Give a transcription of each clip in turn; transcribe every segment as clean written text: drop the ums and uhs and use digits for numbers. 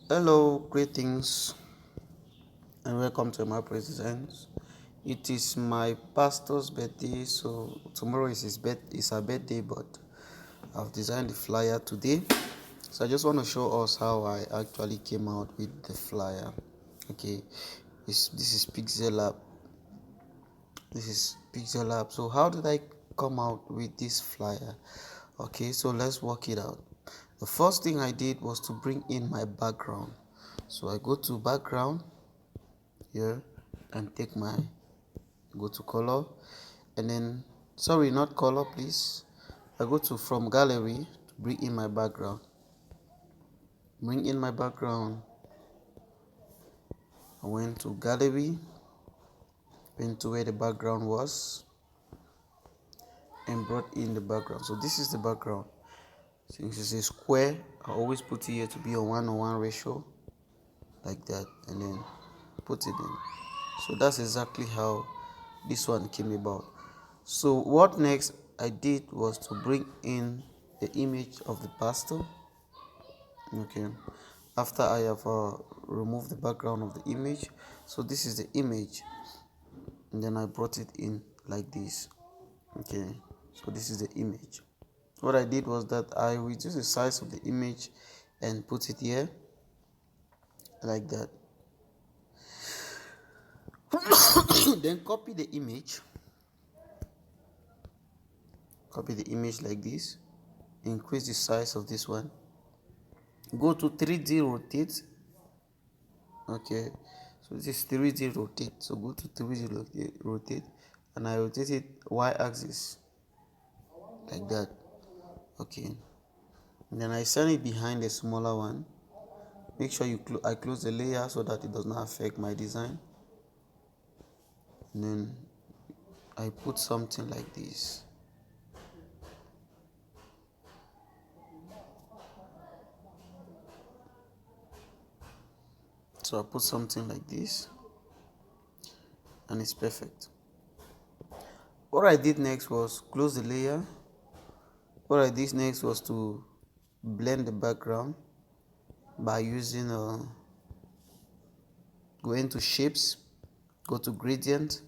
Hello, greetings, and welcome to my presents. It is my pastor's birthday, so tomorrow is is her birthday, but I've designed the flyer today. So I just want to show us how I actually came out with the flyer. Okay, this is PixelLab. This is PixelLab. So how did I come out with this flyer? Okay, so let's work it out. The first thing I did was to bring in my background. So I go to background here and take my go to color, and then sorry, not color, please. I go to from gallery to bring in my background. Bring in my background. I went to gallery, went to where the background was, and brought in the background. So this is the background. Since it's a square, I always put it here to be a 1:1 ratio, like that, and then put it in. So that's exactly how this one came about. So what next I did was to bring in the image of the pastor. Okay, after I have removed the background of the image, so this is the image, and then I brought it in like this. Okay, so this is the image. What I did was that I reduced the size of the image and put it here like that. Then copy the image like this, increase the size of this one, go to 3D rotate. Okay, so this is 3D rotate, so go to 3D rotate, and I rotate it y-axis like that. Okay, and then I send it behind the smaller one. Make sure I close the layer so that it does not affect my design, and then I put something like this. So I put something like this, and it's perfect. What I did next was close the layer. What I did next was to blend the background by using go into shapes, go to gradient,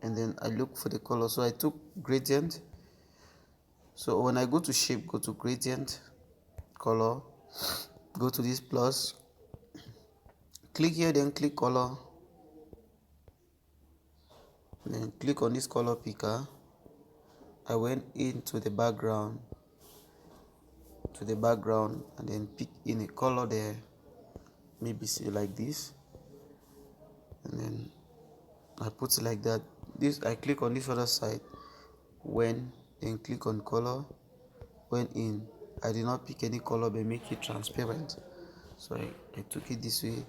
and then I look for the color. So I took gradient. So when I go to shape, go to gradient, color, go to this plus, click here, then click color, then click on this color picker. I went into the background and then pick in a color there, maybe say like this, and then I put it like that. This I click on this other side, then click on color, when in. I did not pick any color but make it transparent, so I took it this way,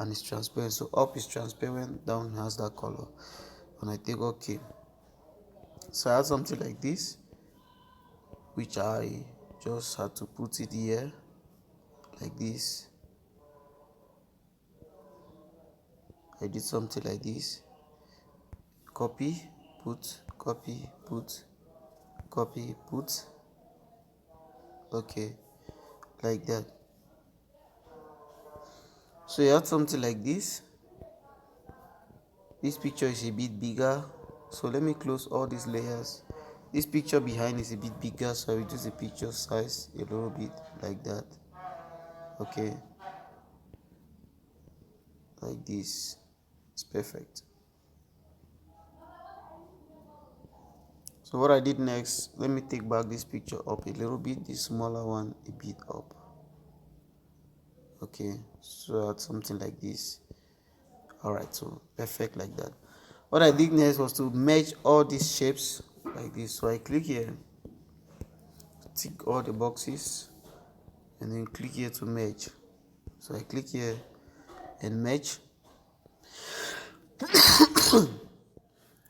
and it's transparent. So up is transparent, down has that color, and I take OK. So I had something like this, which I just had to put it here like this. I did something like this, copy, put, copy, put, copy, put. Okay, like that. So you have something like this. This picture is a bit bigger, so let me close all these layers. This picture behind is a bit bigger, so I reduce the picture size a little bit like that. Okay, like this. It's perfect. So what I did next, let me take back this picture up a little bit, this smaller one a bit up. Okay, so I had something like this. Alright, so perfect like that. What I did next was to merge all these shapes like this. So I click here, tick all the boxes, and then click here to merge. So I click here and merge.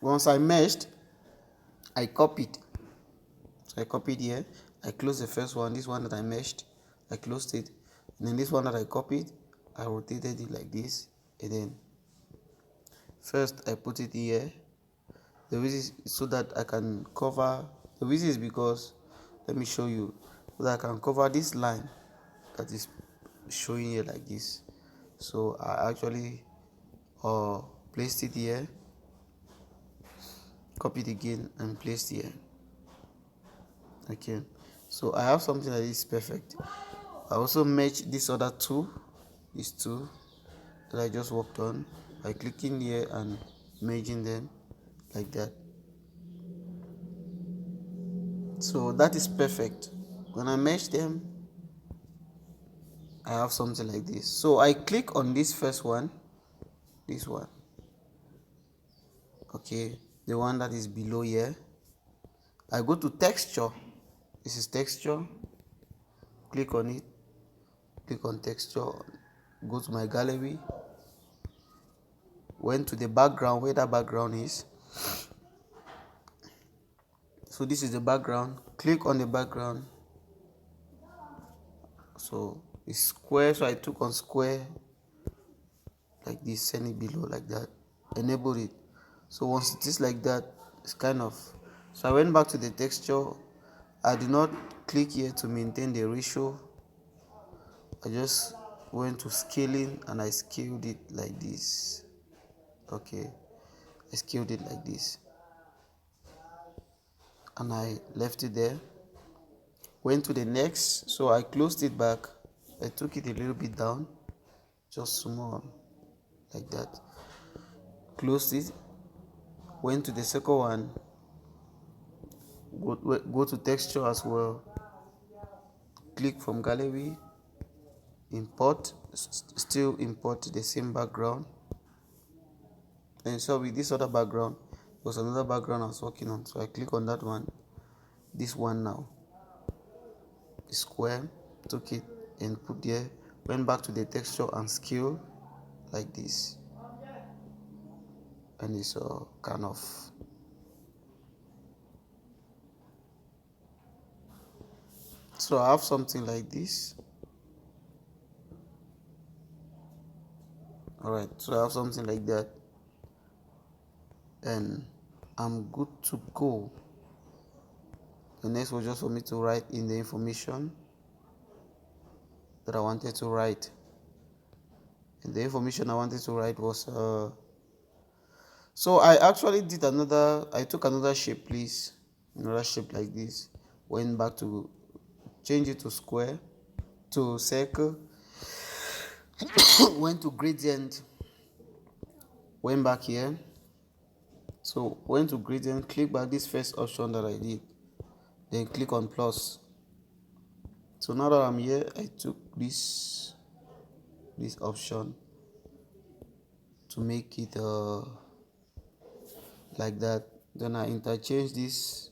Once I merged, I copied. So I copied here, I closed the first one, this one that I meshed, I closed it, and then this one that I copied, I rotated it like this, and then first I put it here. The reason is so that I can cover, the reason is because, let me show you, so that I can cover this line that is showing here like this. So I actually uh placed it here, copied again and placed here. Okay, so I have something that is perfect. I also merge this other two, these two that I just worked on, by clicking here and merging them like that. So that is perfect. When I merge them, I have something like this. So I click on this first one, this one, okay, the one that is below here. I go to texture, this is texture, click on it, click on texture, go to my gallery, went to the background where that background is. So this is the background, click on the background. So it's square, so I took on square like this, send it below like that, enable it. So once it is like that, it's kind of, so I went back to the texture. I did not click here to maintain the ratio. I just went to scaling and I scaled it like this. Okay, I scaled it like this and I left it there. Went to the next, so I closed it back. I took it a little bit down, just small like that, closed it. Went to the second one, go to texture as well, click from gallery, import, still import the same background. And so with this other background, there was another background I was working on, so I click on that one, this one now, the square, took it and put there, went back to the texture and scale like this, and it's kind of, so I have something like this. All right, so I have something like that and I'm good to go. The next was just for me to write in the information that I wanted to write. And the information I wanted to write was so I actually did another, I took another shape, please, another shape like this, went back to change it to square, to circle, went to gradient, went back here. So went to gradient, click back this first option that I did, then click on plus. So now that I'm here, I took this option to make it like that. Then I interchange this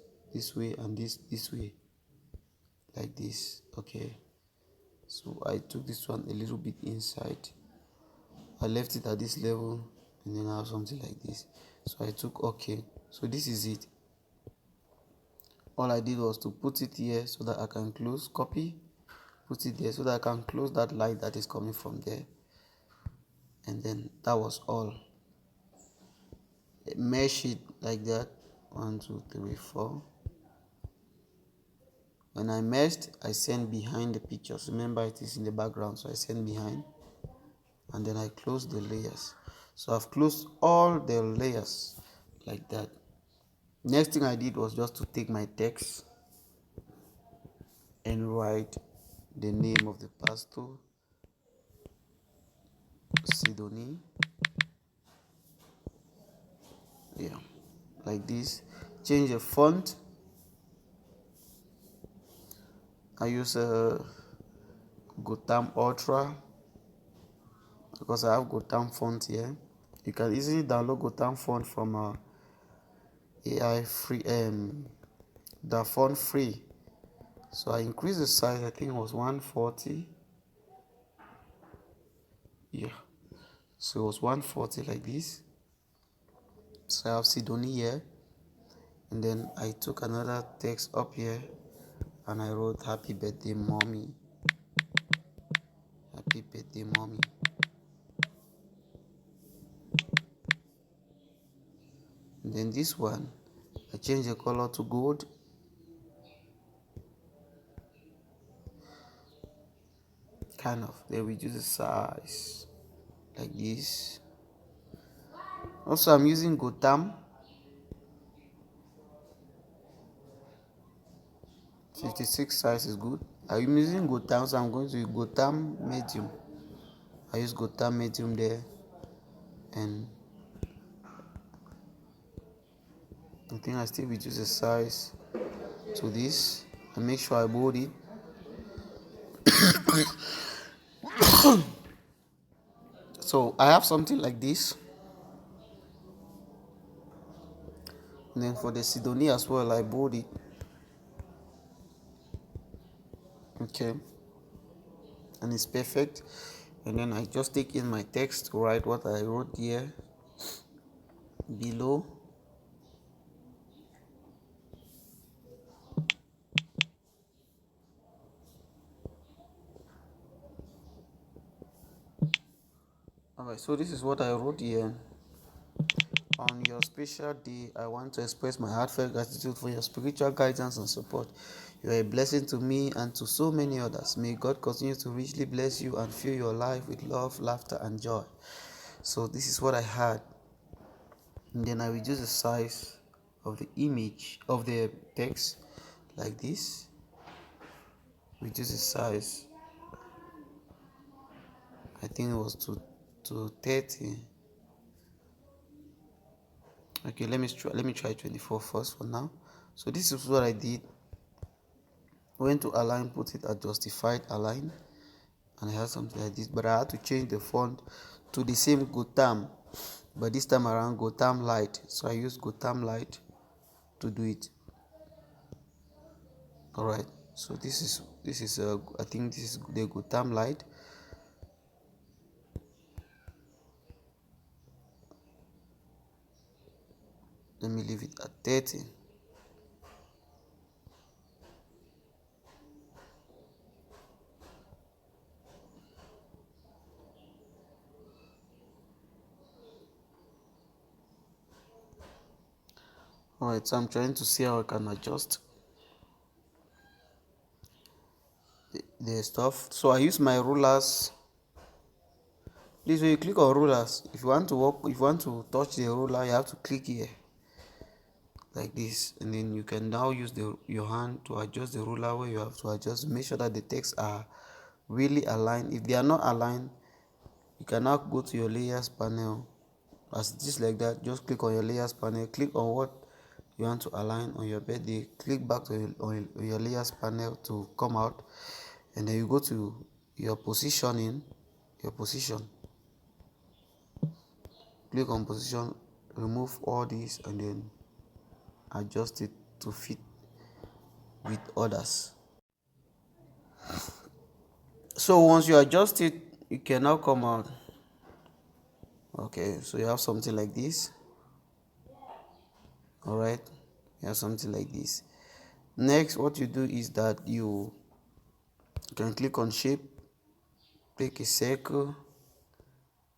way and this way like this. Okay, so I took this one a little bit inside, I left it at this level, and then I have something like this. So I took okay, so this is it. All I did was to put it here so that I can close, copy, put it there so that I can close that light that is coming from there, and then that was all. Mesh it like that, 1 2 3 4. When I meshed, I sent behind the pictures. Remember, it is in the background, so I sent behind, and then I close the layers. So I've closed all the layers like that. Next thing I did was just to take my text and write the name of the pastor, Sidonie. Yeah, like this. Change the font. I use a Gotham Ultra because I have Gotham font here. You can easily download Gotham font from AI free, the font free. So I increased the size. I think it was 140. Yeah, so it was 140 like this. So I have Sidonie here, and then I took another text up here and I wrote happy birthday mommy, happy birthday mommy. And then this one I changed the color to gold. kind of. Then reduce the size like this. Also, I'm using Gotham 56 size is good. I'm using Gotham, so I'm going to use Gotham medium. I use Gotham medium there, and I think I still reduce the size to this and make sure I bold it. So I have something like this. And then for the Sidonia as well, I bold it. Okay. And it's perfect. And then I just take in my text to write what I wrote here below. Alright, so this is what I wrote here. On your special day, I want to express my heartfelt gratitude for your spiritual guidance and support. You are a blessing to me and to so many others. May God continue to richly bless you and fill your life with love, laughter, and joy. So this is what I had. And then I reduce the size of the image of the text like this. Reduce the size. I think it was to 30. Okay, let me try 24 first for now. So this is what I did. Went to align, put it at justified align, and I had something like this, but I had to change the font to the same Gotham, but this time around Gotham Light. So I used Gotham Light to do it. All right, so this is I think this is the Gotham Light. Let me leave it at 30. Alright, so I'm trying to see how I can adjust the stuff. So I use my rulers. Please, when you click on rulers, if you want to touch the ruler, you have to click here like this, and then you can now use your hand to adjust the ruler where you have to adjust. Make sure that the text are really aligned. If they are not aligned, you can now go to your layers panel as it is like that. Just click on your layers panel, click on what you want to align on your birthday, click back to your layers panel to come out, and then you go to your positioning, your position, click on position, remove all these, and then adjust it to fit with others. So once you adjust it, you can now come out. Okay, so you have something like this. All right, you have something like this. Next, what you do is that you can click on shape, take a circle,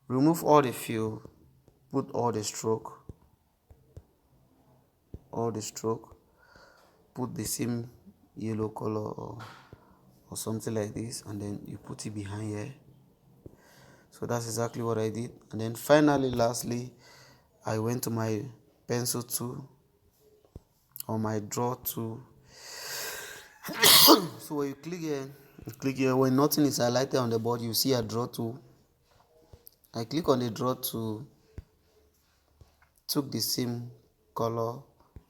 remove all the fill, put all the stroke, put the same yellow color or something like this, and then you put it behind here. So that's exactly what I did. And then finally, lastly, I went to my pencil tool or my draw tool. So when you click here, when nothing is highlighted on the board, you see a draw tool. I click on the draw tool, took the same color,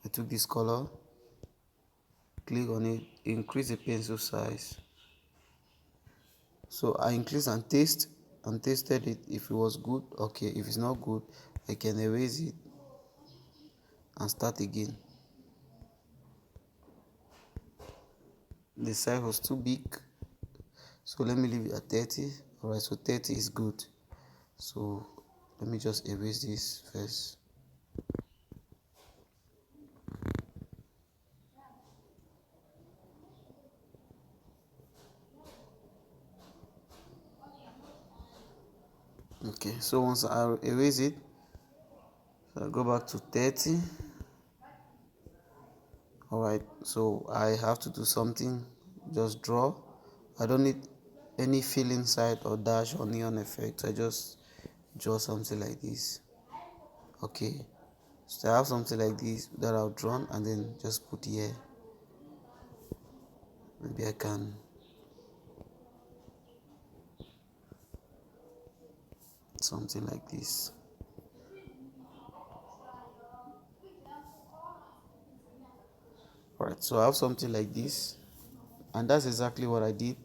I took this color, click on it, increase the pencil size. So I increased and tasted it. If it was good, okay. If it's not good, I can erase it and start again. The size was too big, so let me leave it at 30. Alright, so 30 is good. So let me just erase this first. Okay, so once I erase it, so I go back to 30. Alright, so I have to do something. Just draw. I don't need any fill inside or dash or neon effect. I just draw something like this. Okay, so I have something like this that I've drawn and then just put here. Maybe I can something like this. Alright, so I have something like this, and that's exactly what I did.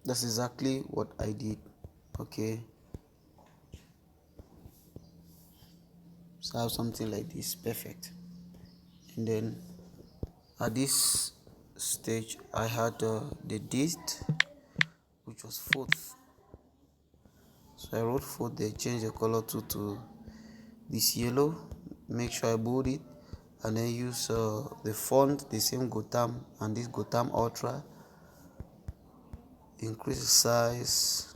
That's exactly what I did. Okay, so I have something like this. Perfect. And then at this stage I had the date, which was 4th. So I wrote 4th there, change the color to this yellow, make sure I bold it, and then use the font, the same Gotham and this Gotham Ultra. Increase the size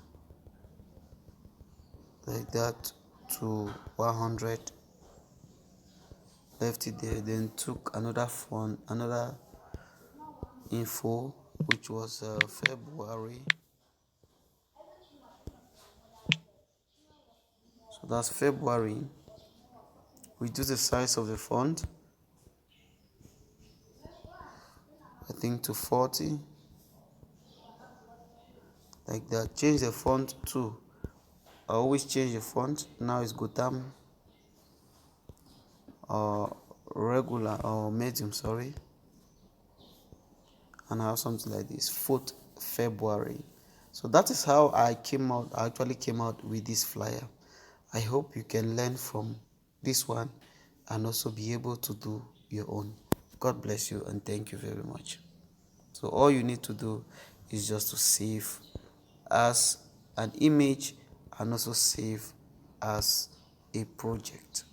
like that to 100. Left it there, then took another font, another info, which was February. So that's February. Reduce the size of the font, I think to 40, like that. Change the font too. I always change the font. Now it's Gotham or regular or medium, sorry. And I have something like this, 4th February. So that is how I actually came out with this flyer. I hope you can learn from this one and also be able to do your own. God bless you and thank you very much. So all you need to do is just to save as an image and also save as a project.